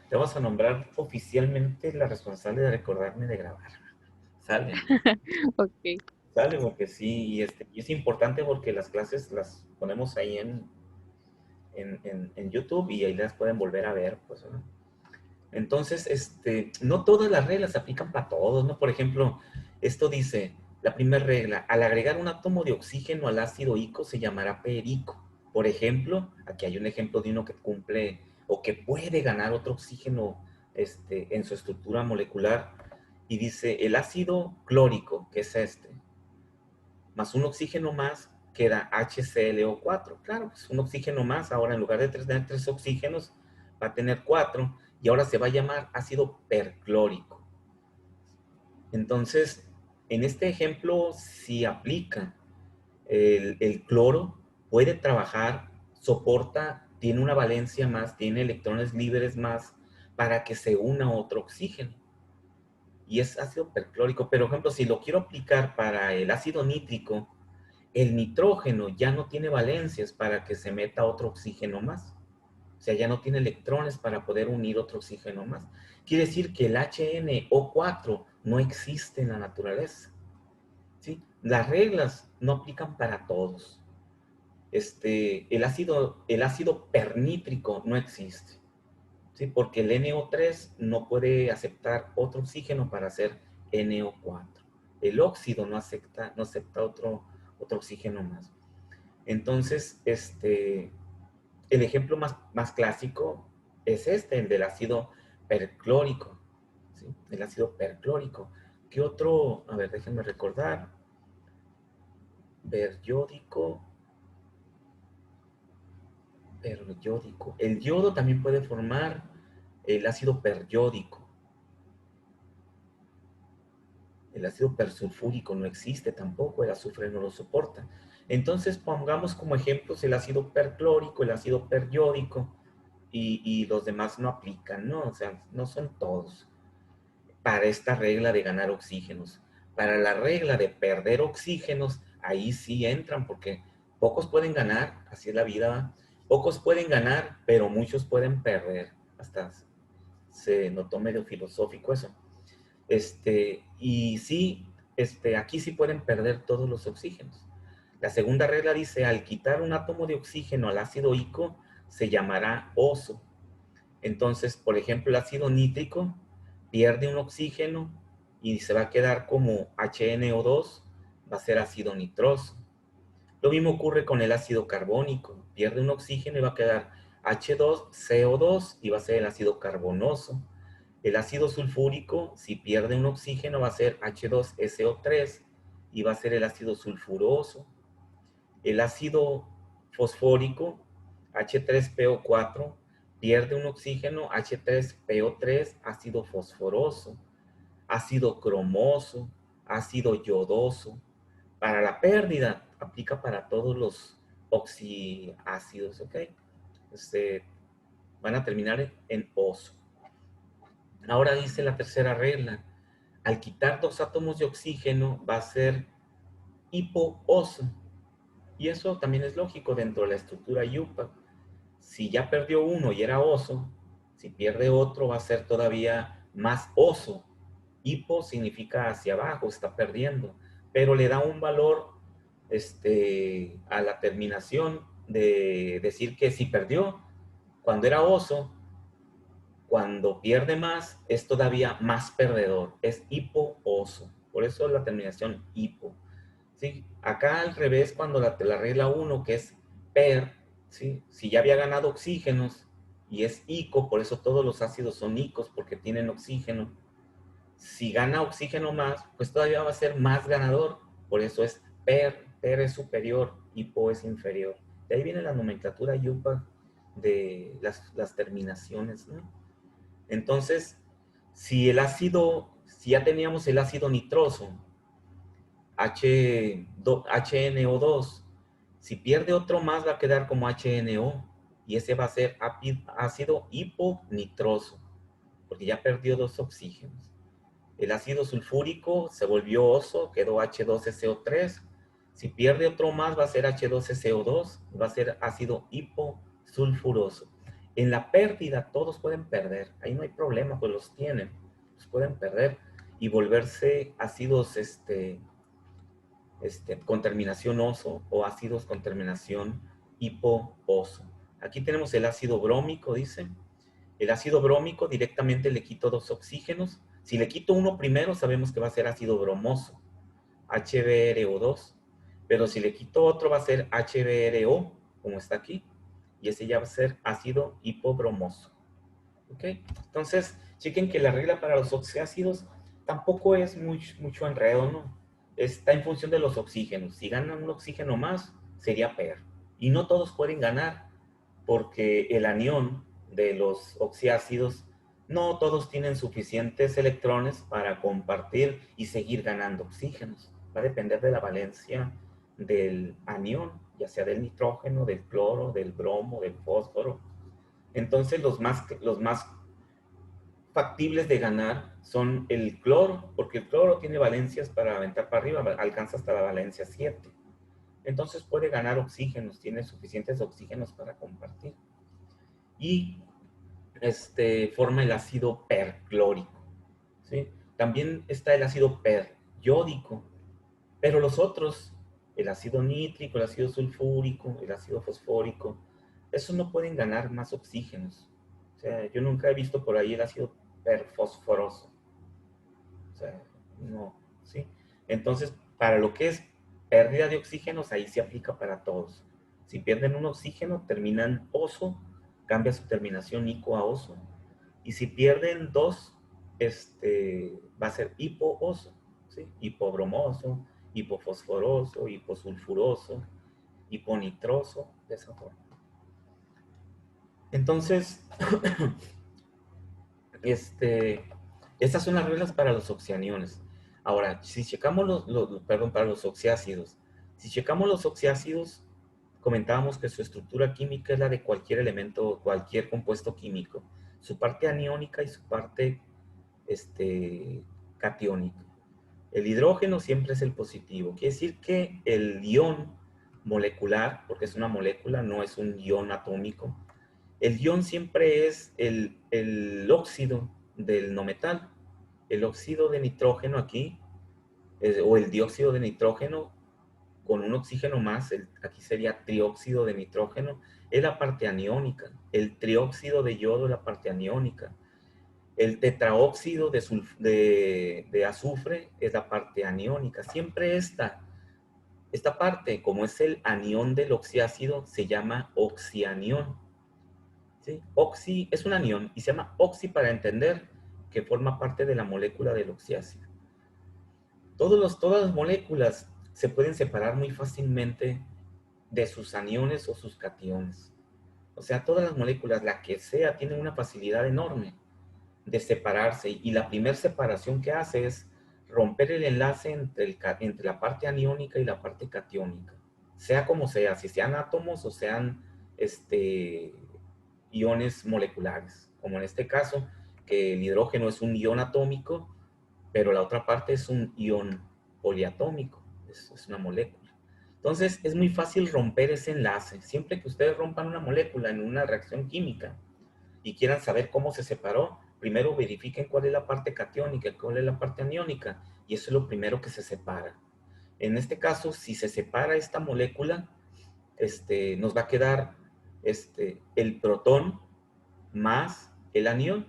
Te vamos a nombrar oficialmente la responsable de recordarme de grabar. ¿Sale? Ok. Sale, porque sí, y es importante porque las clases las ponemos ahí en YouTube y ahí las pueden volver a ver, pues, ¿no? Entonces, no todas las reglas se aplican para todos, ¿no? Por ejemplo, esto dice, la primera regla, al agregar un átomo de oxígeno al ácido ico se llamará perico. Por ejemplo, aquí hay un ejemplo de uno que cumple o que puede ganar otro oxígeno en su estructura molecular y dice, el ácido clórico, que es más un oxígeno más, queda HClO4. Claro, pues un oxígeno más, ahora en lugar de tener tres oxígenos, va a tener cuatro y ahora se va a llamar ácido perclórico. Entonces, en este ejemplo, si aplica el cloro, puede trabajar, soporta, tiene una valencia más, tiene electrones libres más para que se una otro oxígeno. Y es ácido perclórico. Pero, por ejemplo, si lo quiero aplicar para el ácido nítrico, el nitrógeno ya no tiene valencias para que se meta otro oxígeno más. O sea, ya no tiene electrones para poder unir otro oxígeno más. Quiere decir que el HNO4 no existe en la naturaleza. ¿Sí? Las reglas no aplican para todos. El ácido pernítrico no existe. ¿Sí? Porque el NO3 no puede aceptar otro oxígeno para hacer NO4. El óxido no acepta otro oxígeno más. Entonces, el ejemplo más clásico es el del ácido perclórico. ¿Sí? El ácido perclórico. ¿Qué otro? A ver, déjenme recordar. Periódico. Periódico. El yodo también puede formar el ácido periódico. El ácido persulfúrico no existe tampoco, el azufre no lo soporta. Entonces pongamos como ejemplos el ácido perclórico, el ácido periódico y los demás no aplican, ¿no? O sea, no son todos. Para esta regla de ganar oxígenos. Para la regla de perder oxígenos, ahí sí entran porque pocos pueden ganar, así es la vida. Pocos pueden ganar, pero muchos pueden perder. Hasta se notó medio filosófico eso. Y sí, aquí sí pueden perder todos los oxígenos. La segunda regla dice, al quitar un átomo de oxígeno al ácido ico, se llamará oso. Entonces, por ejemplo, el ácido nítrico pierde un oxígeno y se va a quedar como HNO2, va a ser ácido nitroso. Lo mismo ocurre con el ácido carbónico, pierde un oxígeno y va a quedar H2CO2 y va a ser el ácido carbonoso. El ácido sulfúrico, si pierde un oxígeno, va a ser H2SO3 y va a ser el ácido sulfuroso. El ácido fosfórico, H3PO4, pierde un oxígeno, H3PO3, ácido fosforoso, ácido cromoso, ácido yodoso. Para la pérdida, aplica para todos los oxiácidos, ¿ok? Este, Van a terminar en oso. Ahora dice la tercera regla, al quitar dos átomos de oxígeno va a ser hipooso. Y eso también es lógico dentro de la estructura yupa. Si ya perdió uno y era oso, si pierde otro va a ser todavía más oso. Hipo significa hacia abajo, está perdiendo, pero le da un valor a la terminación de decir que si perdió, cuando era oso, cuando pierde más, es todavía más perdedor, es hipo-oso. Por eso la terminación hipo. ¿Sí? Acá al revés, cuando la regla 1, que es per, ¿sí? Si ya había ganado oxígenos y es ico, por eso todos los ácidos son icos, porque tienen oxígeno. Si gana oxígeno más, pues todavía va a ser más ganador, por eso es per es superior, hipo es inferior. De ahí viene la nomenclatura yupa de las terminaciones, ¿no? Entonces, si ya teníamos el ácido nitroso, HNO2, si pierde otro más va a quedar como HNO y ese va a ser ácido hiponitroso, porque ya perdió dos oxígenos. El ácido sulfúrico se volvió oso, quedó H2SO3. Si pierde otro más va a ser H2SO2, va a ser ácido hiposulfuroso. En la pérdida todos pueden perder, ahí no hay problema, pues los tienen, los pueden perder y volverse ácidos con terminación oso o ácidos con terminación hipo-oso. Aquí tenemos el ácido brómico, dice. El ácido brómico directamente le quito 2 oxígenos. Si le quito uno primero, sabemos que va a ser ácido bromoso, HBrO2. Pero si le quito otro, va a ser HBrO, como está aquí. Y ese ya va a ser ácido hipobromoso. ¿Ok? Entonces, chequen que la regla para los oxiácidos tampoco es mucho enredo, ¿no? Está en función de los oxígenos. Si ganan un oxígeno más, sería PER. Y no todos pueden ganar, porque el anión de los oxiácidos, no todos tienen suficientes electrones para compartir y seguir ganando oxígenos. Va a depender de la valencia del anión, ya sea del nitrógeno, del cloro, del bromo, del fósforo. Entonces los más factibles de ganar son el cloro, porque el cloro tiene valencias para aventar para arriba, alcanza hasta la valencia 7. Entonces puede ganar oxígenos, tiene suficientes oxígenos para compartir. Y forma el ácido perclórico, ¿sí? También está el ácido periódico, pero los otros, el ácido nítrico, el ácido sulfúrico, el ácido fosfórico, esos no pueden ganar más oxígenos. O sea, yo nunca he visto por ahí el ácido perfosforoso. O sea, no, ¿sí? Entonces, para lo que es pérdida de oxígenos, ahí se aplica para todos. Si pierden un oxígeno, terminan oso, cambia su terminación ico a oso. Y si pierden dos, va a ser hipooso, ¿sí? Hipobromoso, hipofosforoso, hiposulfuroso, hiponitroso, de esa forma. Entonces, estas son las reglas para los oxianiones. Ahora, si checamos perdón, para los oxiácidos. Si checamos los oxiácidos, comentábamos que su estructura química es la de cualquier elemento, cualquier compuesto químico. Su parte aniónica y su parte catiónica. El hidrógeno siempre es el positivo. Quiere decir que el ion molecular, porque es una molécula, no es un ion atómico, el ion siempre es el óxido del no metal. El óxido de nitrógeno aquí, o el dióxido de nitrógeno con un oxígeno más, aquí sería trióxido de nitrógeno, es la parte aniónica. El trióxido de yodo es la parte aniónica. El tetraóxido de azufre es la parte aniónica. Siempre esta parte, como es el anión del oxiácido, se llama oxianión. ¿Sí? Oxi es un anión y se llama oxi para entender que forma parte de la molécula del oxiácido. Todas las moléculas se pueden separar muy fácilmente de sus aniones o sus cationes. O sea, todas las moléculas, la que sea, tienen una facilidad enorme de separarse. Y la primera separación que hace es romper el enlace entre la parte aniónica y la parte catiónica. Sea como sea, si sean átomos o sean iones moleculares. Como en este caso, que el hidrógeno es un ion atómico, pero la otra parte es un ion poliatómico, es una molécula. Entonces, es muy fácil romper ese enlace. Siempre que ustedes rompan una molécula en una reacción química y quieran saber cómo se separó, primero verifiquen cuál es la parte catiónica, cuál es la parte aniónica, y eso es lo primero que se separa. En este caso, si se separa esta molécula, nos va a quedar el protón más el anión.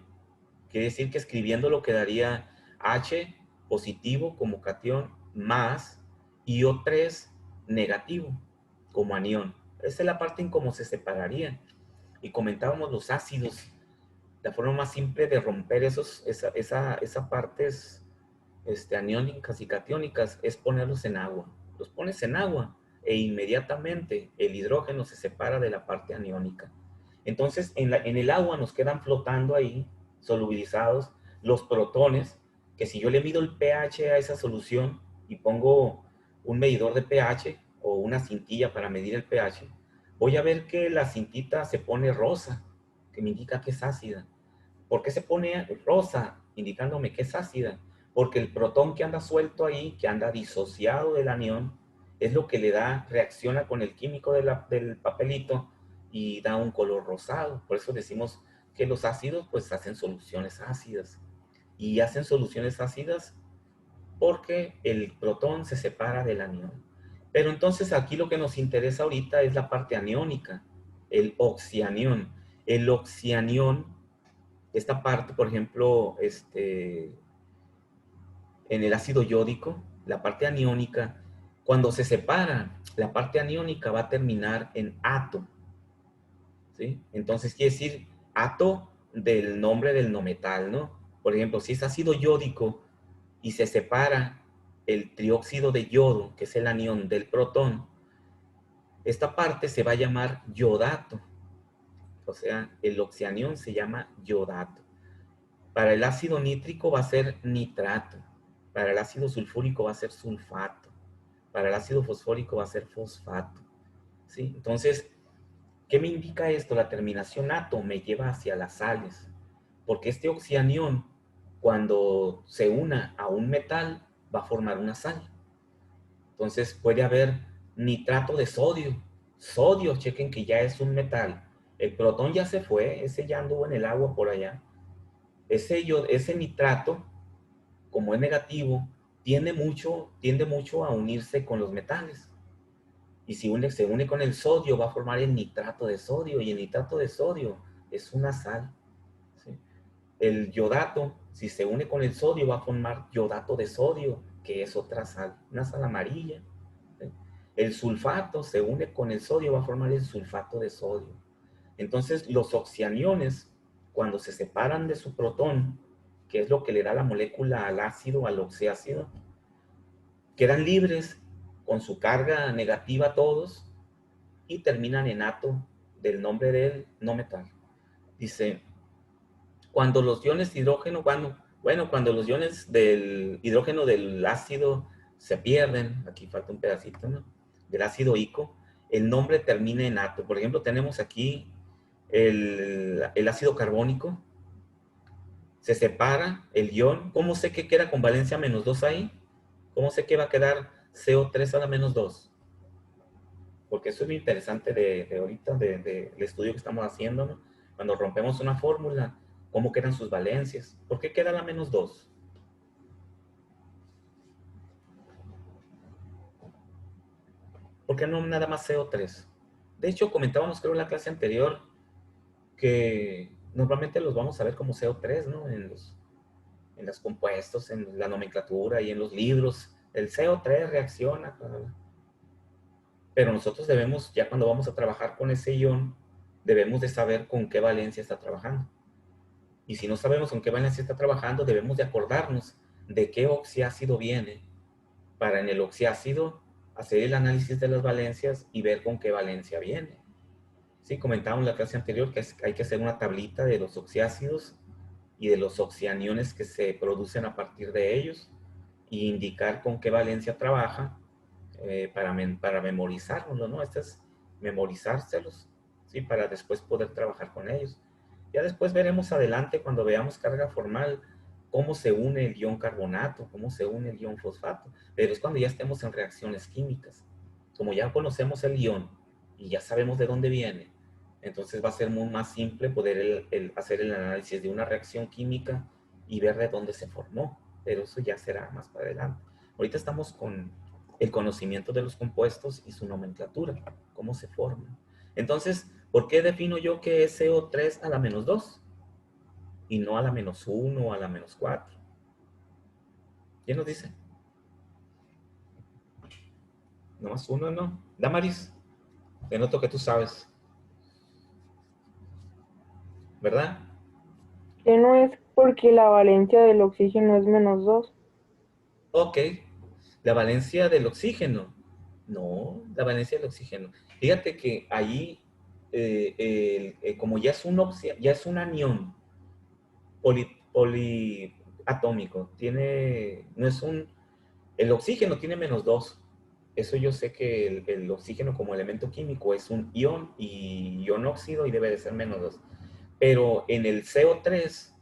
Quiere decir que escribiéndolo quedaría H positivo como cation más IO3 negativo como anión. Esa es la parte en cómo se separaría. Y comentábamos los ácidos. La forma más simple de romper esas partes aniónicas y catiónicas es ponerlos en agua. Los pones en agua e inmediatamente el hidrógeno se separa de la parte aniónica. Entonces, en el agua nos quedan flotando ahí, solubilizados, los protones, que si yo le mido el pH a esa solución y pongo un medidor de pH o una cintilla para medir el pH, voy a ver que la cintita se pone rosa, que me indica que es ácida. ¿Por qué se pone rosa, indicándome que es ácida? Porque el protón que anda suelto ahí, que anda disociado del anión, es lo que le da, reacciona con el químico del papelito y da un color rosado. Por eso decimos que los ácidos pues hacen soluciones ácidas. Y hacen soluciones ácidas porque el protón se separa del anión. Pero entonces aquí lo que nos interesa ahorita es la parte aniónica, el oxianión. El oxianión, esta parte, por ejemplo, en el ácido yódico, la parte aniónica, cuando se separa, la parte aniónica va a terminar en ato, ¿sí? Entonces quiere decir ato del nombre del no metal, ¿no? Por ejemplo, si es ácido yódico y se separa el trióxido de yodo, que es el anión del protón, esta parte se va a llamar yodato. O sea, el oxianión se llama yodato. Para el ácido nítrico va a ser nitrato. Para el ácido sulfúrico va a ser sulfato. Para el ácido fosfórico va a ser fosfato. ¿Sí? Entonces, ¿qué me indica esto? La terminación ato me lleva hacia las sales. Porque este oxianión, cuando se una a un metal, va a formar una sal. Entonces puede haber nitrato de sodio. Sodio, chequen que ya es un metal. El protón ya se fue, ese ya anduvo en el agua por allá. Ese nitrato, como es negativo, tiende mucho a unirse con los metales. Y si se une con el sodio, va a formar el nitrato de sodio. Y el nitrato de sodio es una sal. ¿Sí? El yodato, si se une con el sodio, va a formar yodato de sodio, que es otra sal, una sal amarilla. ¿Sí? El sulfato se une con el sodio, va a formar el sulfato de sodio. Entonces, los oxianiones, cuando se separan de su protón, que es lo que le da la molécula al ácido, al oxiácido, quedan libres con su carga negativa todos y terminan en ato del nombre del no metal. Dice, cuando los iones hidrógeno, cuando los iones del hidrógeno del ácido se pierden, aquí falta un pedacito, ¿no? Del ácido ico, el nombre termina en ato. Por ejemplo, tenemos aquí el ácido carbónico, se separa el ion. ¿Cómo sé que queda con valencia -2 ahí? ¿Cómo sé que va a quedar CO3 a la -2? Porque eso es lo interesante de ahorita, del estudio que estamos haciendo, ¿no? Cuando rompemos una fórmula, ¿cómo quedan sus valencias? ¿Por qué queda la -2? ¿Por qué no nada más CO3? De hecho, comentábamos, creo, en la clase anterior que normalmente los vamos a ver como CO3, ¿no? En los compuestos, en la nomenclatura y en los libros. El CO3 reacciona. Pero nosotros debemos, ya cuando vamos a trabajar con ese ion, debemos de saber con qué valencia está trabajando. Y si no sabemos con qué valencia está trabajando, debemos de acordarnos de qué oxiácido viene para en el oxiácido hacer el análisis de las valencias y ver con qué valencia viene. Sí, comentábamos en la clase anterior que hay que hacer una tablita de los oxiácidos y de los oxianiones que se producen a partir de ellos e indicar con qué valencia trabaja para memorizárnoslo, ¿no? Esto es memorizárselos, ¿sí? Para después poder trabajar con ellos. Ya después veremos adelante, cuando veamos carga formal, cómo se une el ion carbonato, cómo se une el ion fosfato, pero es cuando ya estemos en reacciones químicas. Como ya conocemos el ion y ya sabemos de dónde viene, entonces va a ser muy más simple poder hacer el análisis de una reacción química y ver de dónde se formó, pero eso ya será más para adelante. Ahorita estamos con el conocimiento de los compuestos y su nomenclatura, cómo se forman. Entonces, ¿por qué defino yo que es CO3 a la -2 y no a la -1 o a la -4? ¿Quién nos dice? No más uno, ¿no? Damaris, te noto que tú sabes, ¿verdad? Que no es porque la valencia del oxígeno es -2. Ok, la valencia del oxígeno. No, la valencia del oxígeno. Fíjate que ahí, como ya es un anión poliatómico, no es el oxígeno tiene -2. Eso yo sé que el oxígeno como elemento químico es un ion y ion óxido y debe de ser -2. Pero en el CO3,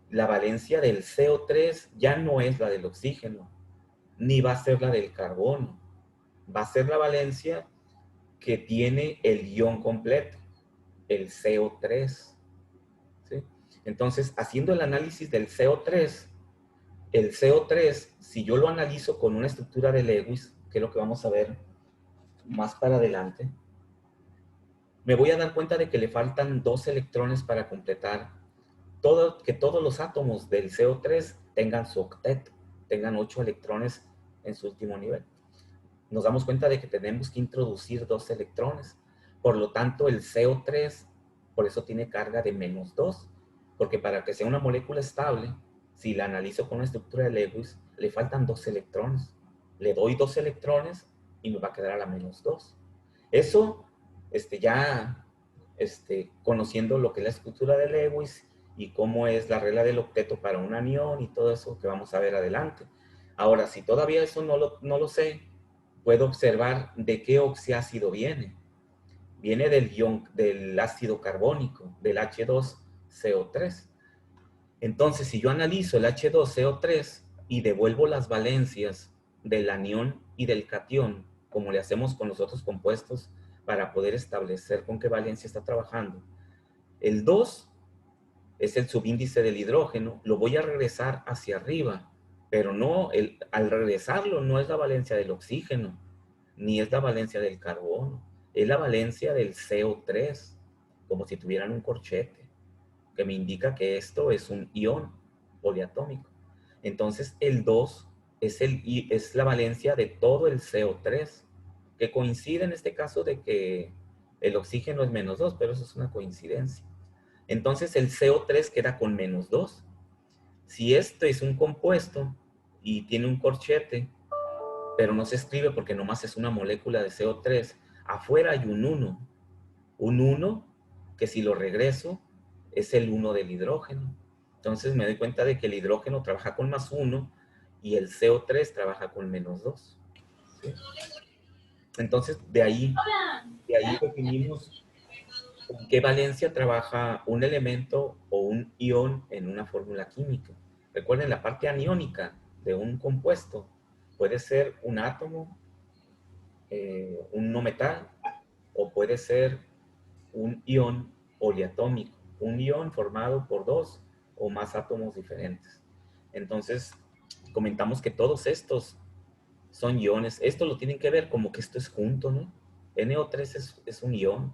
la valencia del CO3 ya no es la del oxígeno, ni va a ser la del carbono. Va a ser la valencia que tiene el ion completo, el CO3. ¿Sí? Entonces, haciendo el análisis del CO3, el CO3, si yo lo analizo con una estructura de Lewis, que es lo que vamos a ver más para adelante, me voy a dar cuenta de que le faltan 2 electrones para completar que todos los átomos del CO3 tengan su octeto, tengan 8 electrones en su último nivel. Nos damos cuenta de que tenemos que introducir 2 electrones. Por lo tanto, el CO3, por eso tiene carga de -2, porque para que sea una molécula estable, si la analizo con una estructura de Lewis, le faltan 2 electrones. Le doy 2 electrones y me va a quedar a la -2. Eso, ya conociendo lo que es la estructura de Lewis y cómo es la regla del octeto para un anión y todo eso que vamos a ver adelante. Ahora, si todavía eso no lo sé, puedo observar de qué oxiácido viene. Viene del ácido carbónico, del H2CO3. Entonces, si yo analizo el H2CO3 y devuelvo las valencias del anión y del catión, como le hacemos con los otros compuestos para poder establecer con qué valencia está trabajando, el 2 es el subíndice del hidrógeno, lo voy a regresar hacia arriba, pero no, al regresarlo no es la valencia del oxígeno, ni es la valencia del carbono, es la valencia del CO3, como si tuvieran un corchete, que me indica que esto es un ion poliatómico. Entonces el 2 es la valencia de todo el CO3, que coincide en este caso de que el oxígeno es -2, pero eso es una coincidencia. Entonces el CO3 queda con -2. Si este es un compuesto y tiene un corchete, pero no se escribe porque nomás es una molécula de CO3, afuera hay un 1. Un 1 que si lo regreso es el 1 del hidrógeno. Entonces me doy cuenta de que el hidrógeno trabaja con +1 y el CO3 trabaja con -2. ¿Sí? Entonces de ahí definimos con qué valencia trabaja un elemento o un ion en una fórmula química. Recuerden, la parte aniónica de un compuesto puede ser un átomo, un no metal, o puede ser un ion poliatómico, un ion formado por 2 o más átomos diferentes. Entonces, comentamos que todos estos son iones. Esto lo tienen que ver como que esto es junto, ¿no? NO3 es un ion,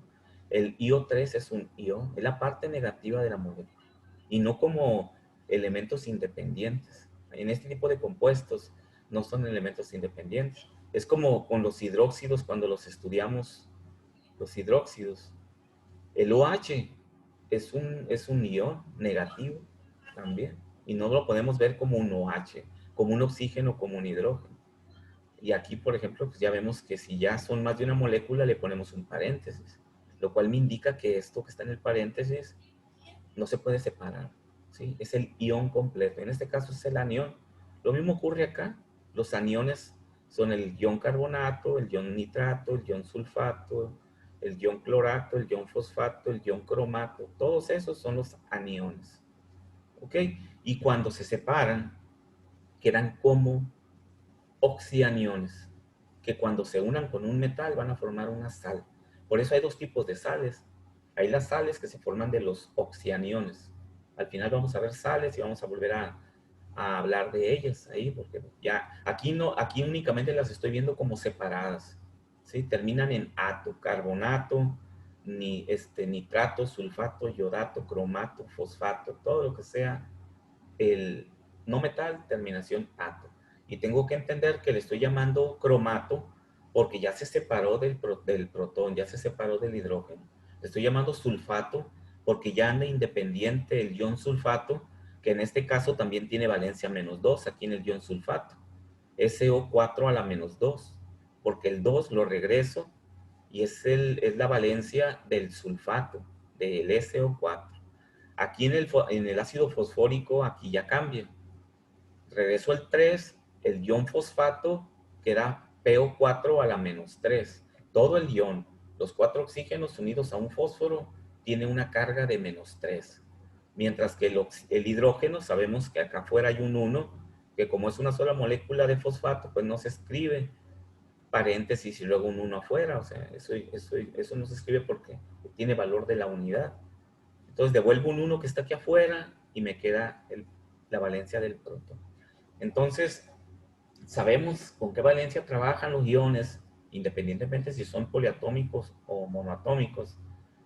el IO3 es un ion, es la parte negativa de la molécula, y no como elementos independientes. En este tipo de compuestos no son elementos independientes. Es como con los hidróxidos cuando los estudiamos, los hidróxidos. El OH es un ion negativo también, y no lo podemos ver como un OH, como un oxígeno, como un hidrógeno. Y aquí, por ejemplo, pues ya vemos que si ya son más de una molécula, le ponemos un paréntesis, lo cual me indica que esto que está en el paréntesis no se puede separar, ¿sí? Es el ion completo. En este caso es el anión. Lo mismo ocurre acá. Los aniones son el ion carbonato, el ion nitrato, el ion sulfato, el ion clorato, el ion fosfato, el ion cromato. Todos esos son los aniones, ¿ok? Y cuando se separan, quedan como oxianiones, que cuando se unan con un metal van a formar una sal. Por eso hay 2 tipos de sales. Hay las sales que se forman de los oxianiones. Al final vamos a ver sales y vamos a volver a hablar de ellas ahí, porque ya aquí no, aquí únicamente las estoy viendo como separadas, ¿sí? Terminan en ato, carbonato, nitrato, sulfato, yodato, cromato, fosfato, todo lo que sea el no metal, terminación ato. Y tengo que entender que le estoy llamando cromato porque ya se separó del protón, ya se separó del hidrógeno. Le estoy llamando sulfato porque ya anda independiente el ion sulfato, que en este caso también tiene valencia -2 aquí en el ion sulfato. SO4 a la -2, porque el 2 lo regreso y es la valencia del sulfato, del SO4. Aquí en el ácido fosfórico, aquí ya cambia. Regreso al 3, el ion fosfato queda PO4 a la -3. Todo el ion, los 4 oxígenos unidos a un fósforo, tiene una carga de -3. Mientras que el hidrógeno, sabemos que acá afuera hay un 1, que como es una sola molécula de fosfato, pues no se escribe paréntesis y luego un 1 afuera. O sea, eso no se escribe porque tiene valor de la unidad. Entonces devuelvo un 1 que está aquí afuera y me queda la valencia del protón. Entonces, sabemos con qué valencia trabajan los iones, independientemente si son poliatómicos o monoatómicos,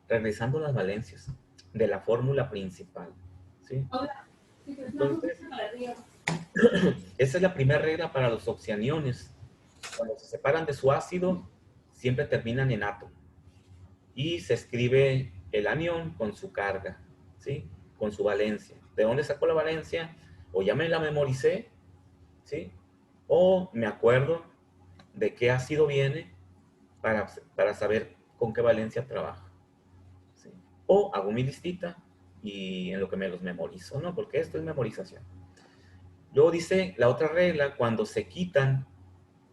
regresando las valencias de la fórmula principal. ¿Sí? Entonces, esa es la primera regla para los oxianiones. Cuando se separan de su ácido, siempre terminan en átomo. Y se escribe el anión con su carga, ¿sí? Con su valencia. ¿De dónde sacó la valencia? O ya me la memoricé, ¿sí? O me acuerdo de qué ácido viene para saber con qué valencia trabaja, ¿sí? O hago mi listita y en lo que me los memorizo, ¿no? Porque esto es memorización. Luego dice la otra regla, cuando se quitan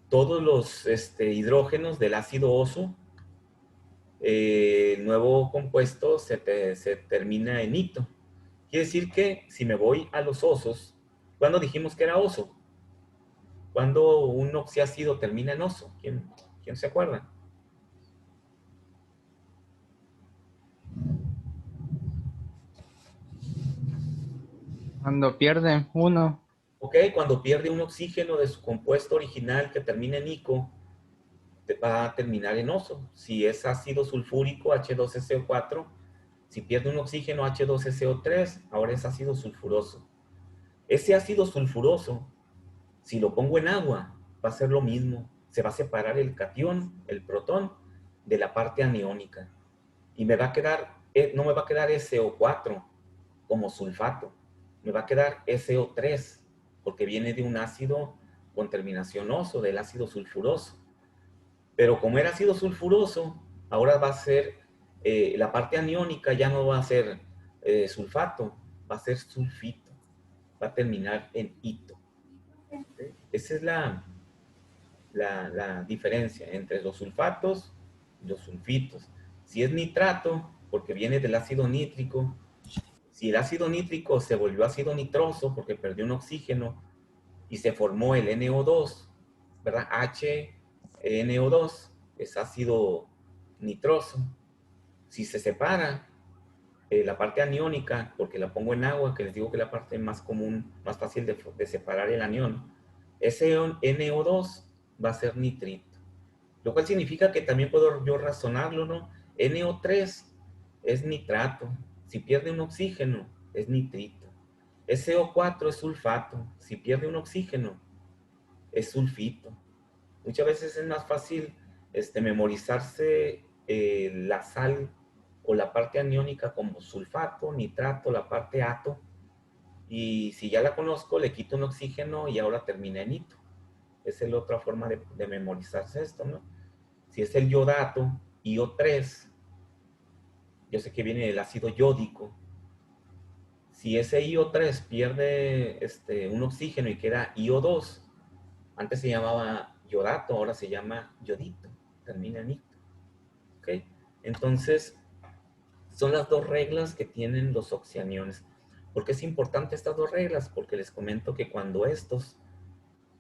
todos los hidrógenos del ácido oso, el nuevo compuesto se termina en ito. Quiere decir que si me voy a los osos, ¿cuándo dijimos que era oso? ¿Cuándo un oxiácido termina en oso? ¿Quién se acuerda? Cuando pierde uno. Ok, cuando pierde un oxígeno de su compuesto original que termina en ico, va a terminar en oso. Si es ácido sulfúrico, H2SO4, si pierde un oxígeno, H2SO3, ahora es ácido sulfuroso. Ese ácido sulfuroso, si lo pongo en agua, va a ser lo mismo. Se va a separar el catión, el protón, de la parte aniónica. Y me va a quedar, no me va a quedar SO4 como sulfato. Me va a quedar SO3, porque viene de un ácido con terminación oso, del ácido sulfuroso. Pero como era ácido sulfuroso, ahora va a ser, la parte aniónica ya no va a ser sulfato, va a ser sulfito. Va a terminar en ito. ¿Sí? Esa es la diferencia entre los sulfatos y los sulfitos. Si es nitrato, porque viene del ácido nítrico, si el ácido nítrico se volvió ácido nitroso porque perdió un oxígeno y se formó el NO2, ¿verdad? HNO2 es ácido nitroso. Si se separa la parte aniónica, porque la pongo en agua, que les digo que es la parte más común, más fácil de separar el anión, ese NO2 va a ser nitrito. Lo cual significa que también puedo yo razonarlo, ¿no? NO3 es nitrato. Si pierde un oxígeno, es nitrito. SO4 es sulfato. Si pierde un oxígeno, es sulfito. Muchas veces es más fácil memorizarse la sal o la parte aniónica como sulfato, nitrato, la parte ato. Y si ya la conozco, le quito un oxígeno y ahora termina en ito. Esa es la otra forma de memorizarse esto, ¿no? Si es el yodato, IO3, yo sé que viene del ácido yódico. Si ese IO3 pierde un oxígeno y queda IO2, antes se llamaba yodato, ahora se llama yodito, termina en ito. ¿Ok? Entonces, son las dos reglas que tienen los oxianiones. ¿Por qué es importante estas dos reglas? Porque les comento que cuando estos,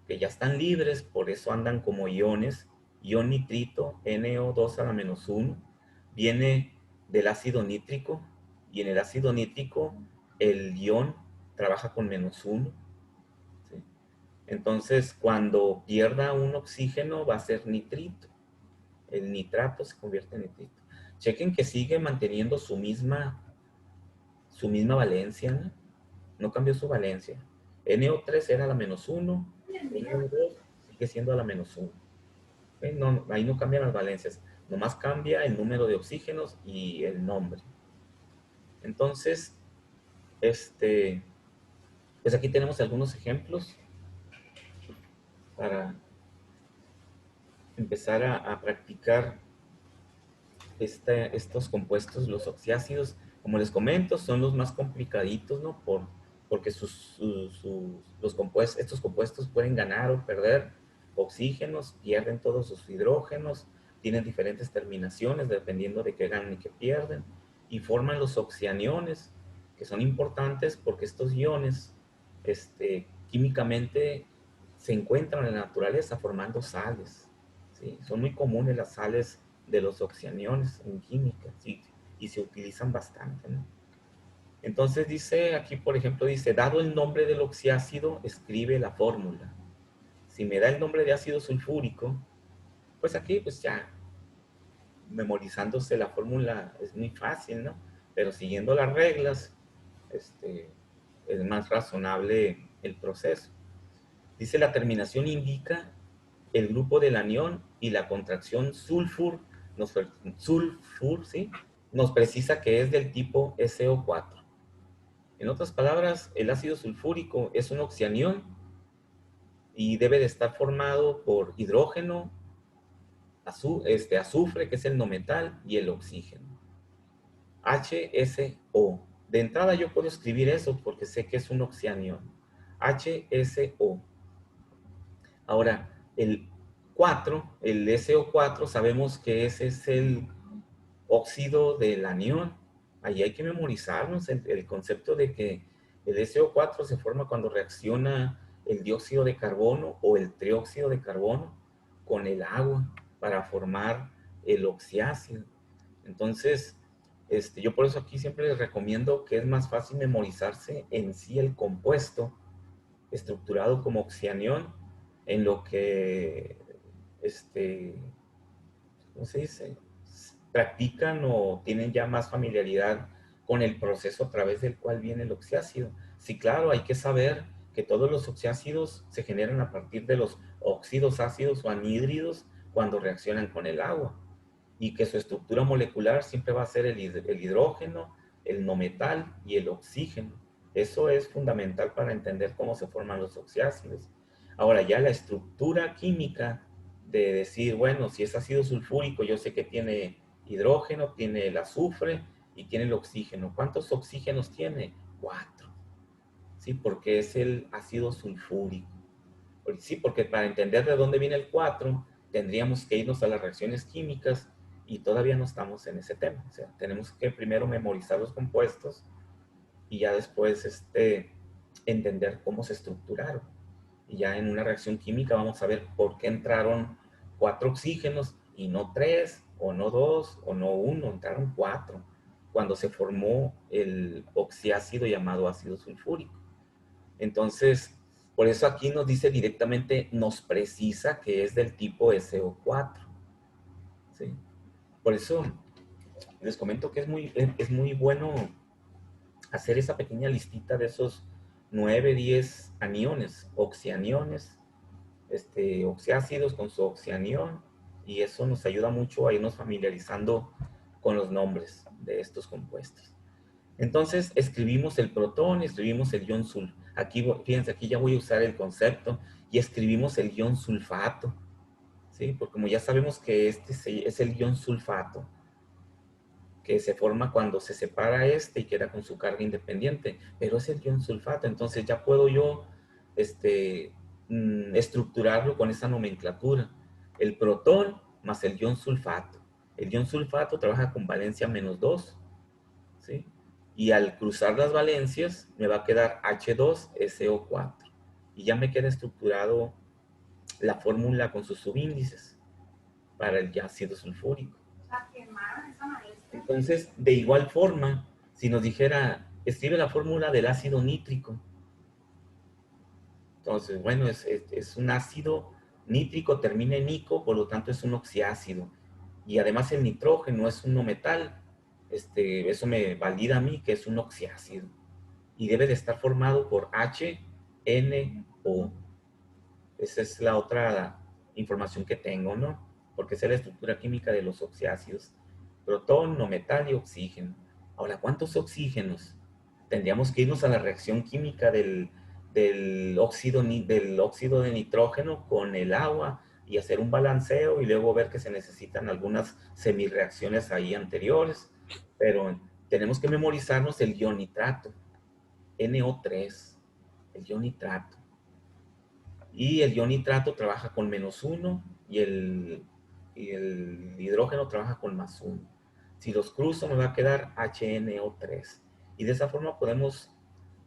que ya están libres, por eso andan como iones, ion nitrito, NO2 a la menos 1, viene del ácido nítrico, y en el ácido nítrico el ion trabaja con menos 1. ¿Sí? Entonces, cuando pierda un oxígeno va a ser nitrito. El nitrato se convierte en nitrito. Chequen que sigue manteniendo su misma valencia, ¿no? No cambió su valencia. NO3 era la menos 1, NO2 sigue siendo a la menos 1. No, ahí no cambian las valencias, nomás cambia el número de oxígenos y el nombre. Entonces, pues aquí tenemos algunos ejemplos para empezar a practicar estos compuestos, los oxiácidos. Como les comento, son los más complicaditos, ¿no? Porque estos compuestos pueden ganar o perder oxígenos, pierden todos sus hidrógenos, tienen diferentes terminaciones dependiendo de qué ganan y qué pierden, y forman los oxianiones, que son importantes porque estos iones químicamente se encuentran en la naturaleza formando sales, ¿sí? Son muy comunes las sales de los oxianiones en química, ¿sí? Y se utilizan bastante, ¿no? Entonces dice aquí, por ejemplo, dice, dado el nombre del oxiácido, escribe la fórmula. Si me da el nombre de ácido sulfúrico, pues aquí pues ya memorizándose la fórmula es muy fácil, ¿no? Pero siguiendo las reglas, este, es más razonable el proceso. Dice, la terminación indica el grupo del anión y la contracción sulfur, ¿sí? Nos precisa que es del tipo SO4. En otras palabras, el ácido sulfúrico es un oxianión y debe de estar formado por hidrógeno, azufre, que es el no metal, y el oxígeno. HSO. De entrada yo puedo escribir eso porque sé que es un oxianión. HSO. Ahora, el 4, el SO4, sabemos que ese es el óxido del anión. Ahí hay que memorizarnos el concepto de que el SO4 se forma cuando reacciona el dióxido de carbono o el trióxido de carbono con el agua para formar el oxiácido. Entonces, yo por eso aquí siempre les recomiendo que es más fácil memorizarse en sí el compuesto estructurado como oxianión en lo que, ¿cómo se dice? Practican o tienen ya más familiaridad con el proceso a través del cual viene el oxiácido. Sí, claro, hay que saber que todos los oxiácidos se generan a partir de los óxidos ácidos o anhídridos cuando reaccionan con el agua y que su estructura molecular siempre va a ser el hidrógeno, el no metal y el oxígeno. Eso es fundamental para entender cómo se forman los oxiácidos. Ahora ya la estructura química de decir, bueno, si es ácido sulfúrico, yo sé que tiene hidrógeno, tiene el azufre y tiene el oxígeno. ¿Cuántos oxígenos tiene? 4. ¿Sí? Porque es el ácido sulfúrico. Sí, porque para entender de dónde viene el 4, tendríamos que irnos a las reacciones químicas y todavía no estamos en ese tema. O sea, tenemos que primero memorizar los compuestos y ya después entender cómo se estructuraron. Y ya en una reacción química vamos a ver por qué entraron 4 oxígenos y no 3, o no 2, o no 1, entraron 4, cuando se formó el oxiácido llamado ácido sulfúrico. Entonces, por eso aquí nos dice directamente, nos precisa que es del tipo SO4. ¿Sí? Por eso les comento que es muy bueno hacer esa pequeña listita de esos 9, 10 aniones, oxianiones, oxiácidos con su oxianión, y eso nos ayuda mucho a irnos familiarizando con los nombres de estos compuestos. Entonces escribimos el protón, escribimos el ion sul. Aquí, fíjense, aquí ya voy a usar el concepto y escribimos el ion sulfato, ¿sí? Porque como ya sabemos que es el ion sulfato, que se forma cuando se separa y queda con su carga independiente, pero es el ion sulfato, entonces ya puedo yo estructurarlo con esa nomenclatura. El protón más el ion sulfato. El ion sulfato trabaja con valencia -2, ¿sí? Y al cruzar las valencias me va a quedar H2SO4. Y ya me queda estructurado la fórmula con sus subíndices para el ácido sulfúrico. Entonces, de igual forma, si nos dijera, escribe la fórmula del ácido nítrico. Entonces, bueno, es un ácido nítrico, termina en ico, por lo tanto es un oxiácido. Y además el nitrógeno es un no metal. Eso me valida a mí que es un oxiácido. Y debe de estar formado por HNO. Esa es la otra información que tengo, ¿no? Porque esa es la estructura química de los oxiácidos. Protón, no metal y oxígeno. Ahora, ¿cuántos oxígenos? Tendríamos que irnos a la reacción química del óxido de nitrógeno con el agua y hacer un balanceo y luego ver que se necesitan algunas semirreacciones ahí anteriores. Pero tenemos que memorizarnos el ion nitrato, NO3, el ion nitrato. Y el ion nitrato trabaja con -1 y el hidrógeno trabaja con +1. Si los cruzo me va a quedar HNO3. Y de esa forma podemos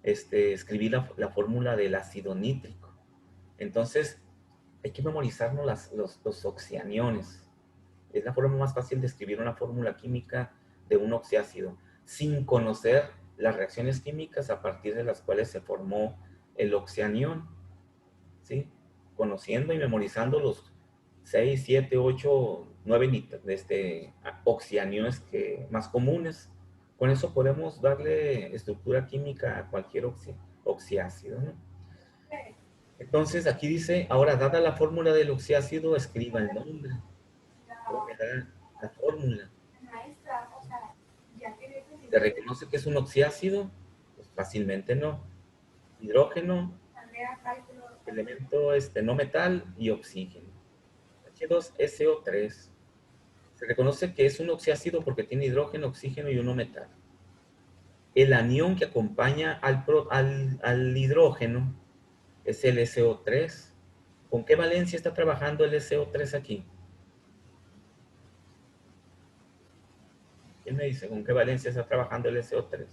escribir la fórmula del ácido nítrico. Entonces, hay que memorizarnos los oxianiones. Es la forma más fácil de escribir una fórmula química de un oxiácido, sin conocer las reacciones químicas a partir de las cuales se formó el oxianión, ¿sí? Conociendo y memorizando los 6, 7, 8, 9 oxianiones más comunes. Con eso podemos darle estructura química a cualquier oxiácido, ¿no? Entonces aquí dice, ahora dada la fórmula del oxiácido, escriba el nombre. ¿Cómo me da la fórmula? ¿Se reconoce que es un oxiácido? Pues fácilmente no. Hidrógeno, elemento no metal y oxígeno. H2SO3. Se reconoce que es un oxiácido porque tiene hidrógeno, oxígeno y uno metal. El anión que acompaña al hidrógeno es el SO3. ¿Con qué valencia está trabajando el SO3 aquí? ¿Quién me dice con qué valencia está trabajando el SO3?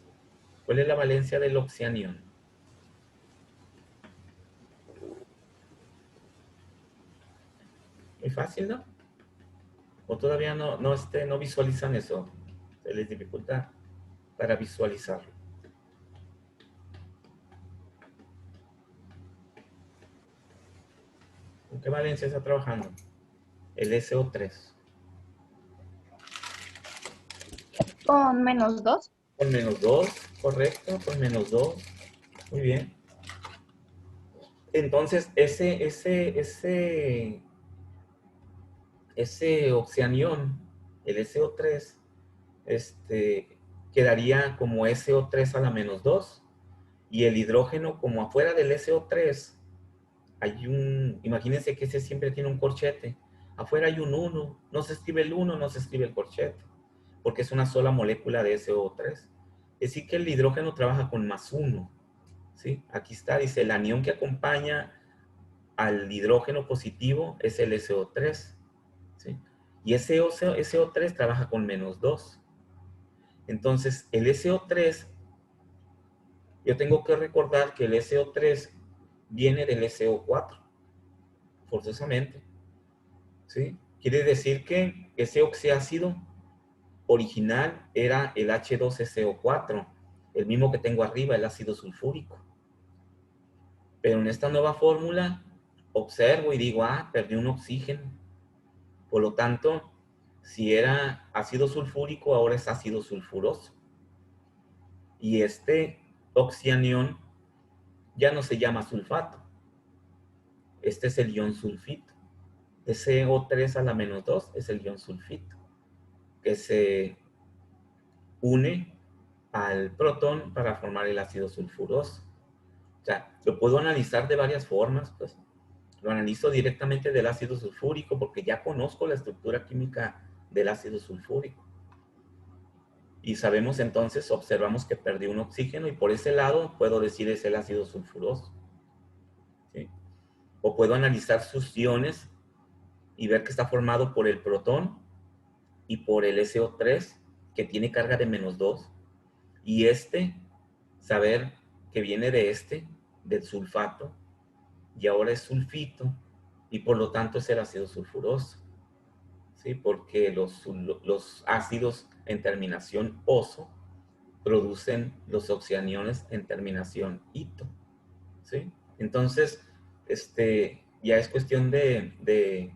¿Cuál es la valencia del oxianión? Muy fácil, ¿no? ¿O todavía no visualizan eso? Se les dificulta para visualizarlo. ¿Con qué valencia está trabajando? El SO3. Con -2. Con -2, correcto, con -2. Muy bien. Entonces, ese oxianión, el SO3, quedaría como SO3 a la -2, y el hidrógeno, como afuera del SO3, imagínense que ese siempre tiene un corchete. Afuera hay un 1, no se escribe el 1, no se escribe el corchete, porque es una sola molécula de SO3. Es decir, que el hidrógeno trabaja con +1, ¿sí? Aquí está, dice, el anión que acompaña al hidrógeno positivo es el SO3, ¿sí? Y ese SO3 trabaja con -2. Entonces, el SO3, yo tengo que recordar que el SO3 viene del SO4, forzosamente, ¿sí? Quiere decir que ese oxiácido original era el H2SO4, el mismo que tengo arriba, el ácido sulfúrico. Pero en esta nueva fórmula observo y digo, perdí un oxígeno. Por lo tanto, si era ácido sulfúrico, ahora es ácido sulfuroso. Y este oxianión ya no se llama sulfato. Este es el ion sulfito. SO3 a la -2 es el ion sulfito, que se une al protón para formar el ácido sulfuroso. O sea, lo puedo analizar de varias formas, pues. Lo analizo directamente del ácido sulfúrico porque ya conozco la estructura química del ácido sulfúrico. Y sabemos entonces, observamos que perdí un oxígeno y por ese lado puedo decir es el ácido sulfuroso, ¿sí? O puedo analizar sus iones y ver que está formado por el protón y por el SO3, que tiene carga de -2. Y saber que viene del sulfato, y ahora es sulfito, y por lo tanto es el ácido sulfuroso, ¿sí? Porque los ácidos en terminación oso producen los oxianiones en terminación ito, ¿sí? Entonces, ya es cuestión de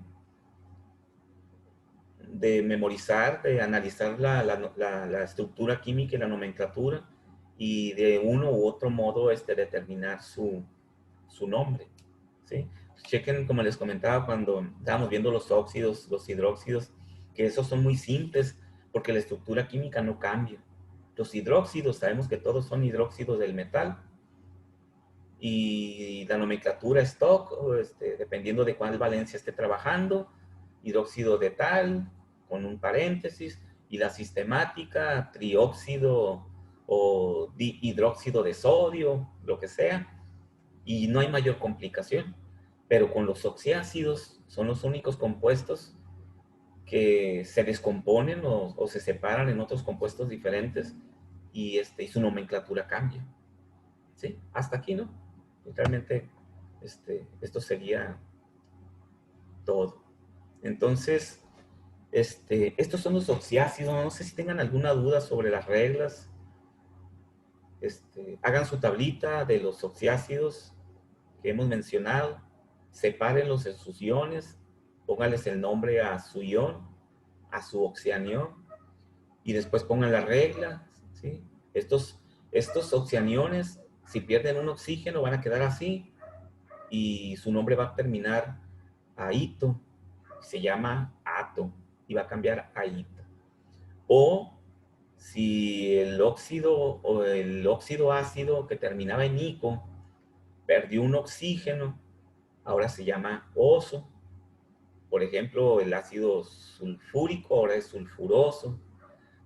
memorizar, de analizar la estructura química y la nomenclatura, y de uno u otro modo determinar su nombre, ¿sí? Chequen, como les comentaba cuando estábamos viendo los óxidos, los hidróxidos, que esos son muy simples porque la estructura química no cambia. Los hidróxidos, sabemos que todos son hidróxidos del metal, y la nomenclatura stock, dependiendo de cuál valencia esté trabajando, hidróxido de tal, con un paréntesis, y la sistemática, trióxido o hidróxido de sodio, lo que sea, y no hay mayor complicación. Pero con los oxiácidos son los únicos compuestos que se descomponen o se separan en otros compuestos diferentes, y su nomenclatura cambia. ¿Sí? Hasta aquí, ¿no? Realmente, esto sería todo. Entonces, estos son los oxiácidos. No sé si tengan alguna duda sobre las reglas. Hagan su tablita de los oxiácidos que hemos mencionado. Sepárenlos en sus iones. Pónganles el nombre a su ion, a su oxianión. Y después pongan la regla, ¿sí? Estos oxianiones, si pierden un oxígeno, van a quedar así. Y su nombre va a terminar a ito. Se llama ato. Y va a cambiar a ito. O si el óxido ácido que terminaba en ico perdió un oxígeno, ahora se llama oso. Por ejemplo, el ácido sulfúrico ahora es sulfuroso.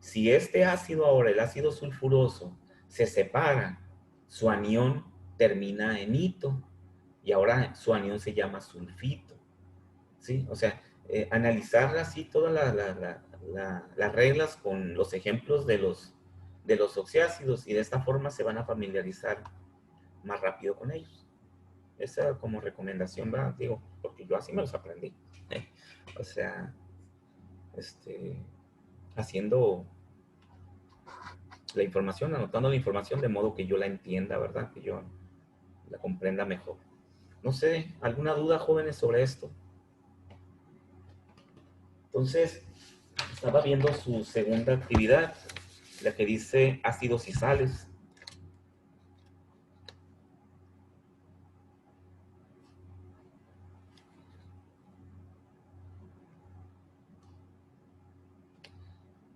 Si este ácido ahora, el ácido sulfuroso, se separa, su anión termina en ito y ahora su anión se llama sulfito. ¿Sí? O sea, analizar así todas las reglas con los ejemplos de los oxiácidos y de esta forma se van a familiarizar más rápido con ellos. Esa como recomendación va, digo, porque yo así me los aprendí. O sea, haciendo la información, anotando la información de modo que yo la entienda, ¿verdad? Que yo la comprenda mejor. No sé, ¿alguna duda, jóvenes, sobre esto? Entonces, estaba viendo su segunda actividad, la que dice ácidos y sales.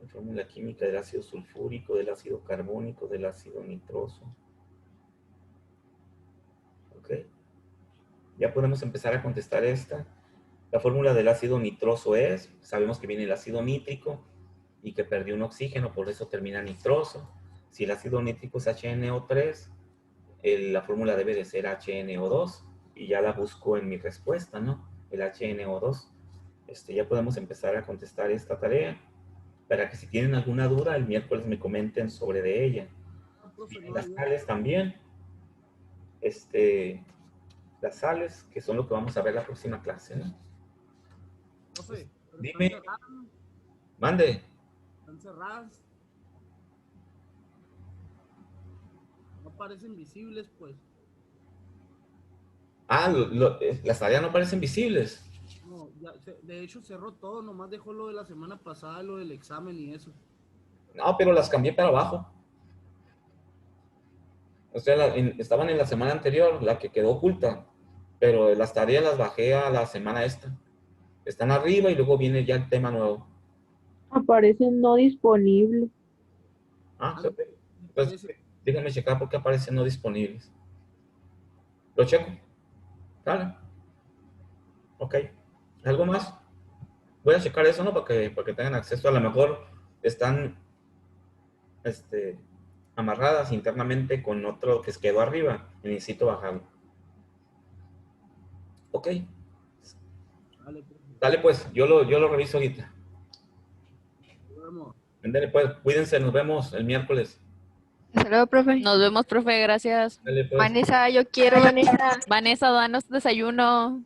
La fórmula química del ácido sulfúrico, del ácido carbónico, del ácido nitroso. Ok. Ya podemos empezar a contestar esta. La fórmula del ácido nitroso es, sabemos que viene el ácido nítrico y que perdió un oxígeno, por eso termina nitroso. Si el ácido nítrico es HNO3, la fórmula debe de ser HNO2 y ya la busco en mi respuesta, ¿no? El HNO2. Ya podemos empezar a contestar esta tarea para que si tienen alguna duda, el miércoles me comenten sobre de ella. Vienen las sales también. Las sales, que son lo que vamos a ver la próxima clase, ¿no? Profe, Dime. Mande. Están cerradas. No parecen visibles, pues. Ah, las tareas no parecen visibles. No, ya, de hecho cerró todo, nomás dejó lo de la semana pasada, lo del examen y eso. No, pero las cambié para abajo. O sea, estaban en la semana anterior, la que quedó oculta. Pero las tareas las bajé a la semana esta. Están arriba y luego viene ya el tema nuevo. Aparece no disponible. Ah, pues déjenme checar por qué aparecen no disponibles. Lo checo. Dale. Ok. ¿Algo más? Voy a checar eso, ¿no? Para que tengan acceso. A lo mejor están amarradas internamente con otro que quedó arriba y necesito bajarlo. Ok. Dale pues, yo lo reviso ahorita. Ándale pues, cuídense, nos vemos el miércoles. Hasta luego, profe. Nos vemos, profe, gracias. Dale pues. Vanessa, yo quiero. Vanessa. Vanessa, danos desayuno.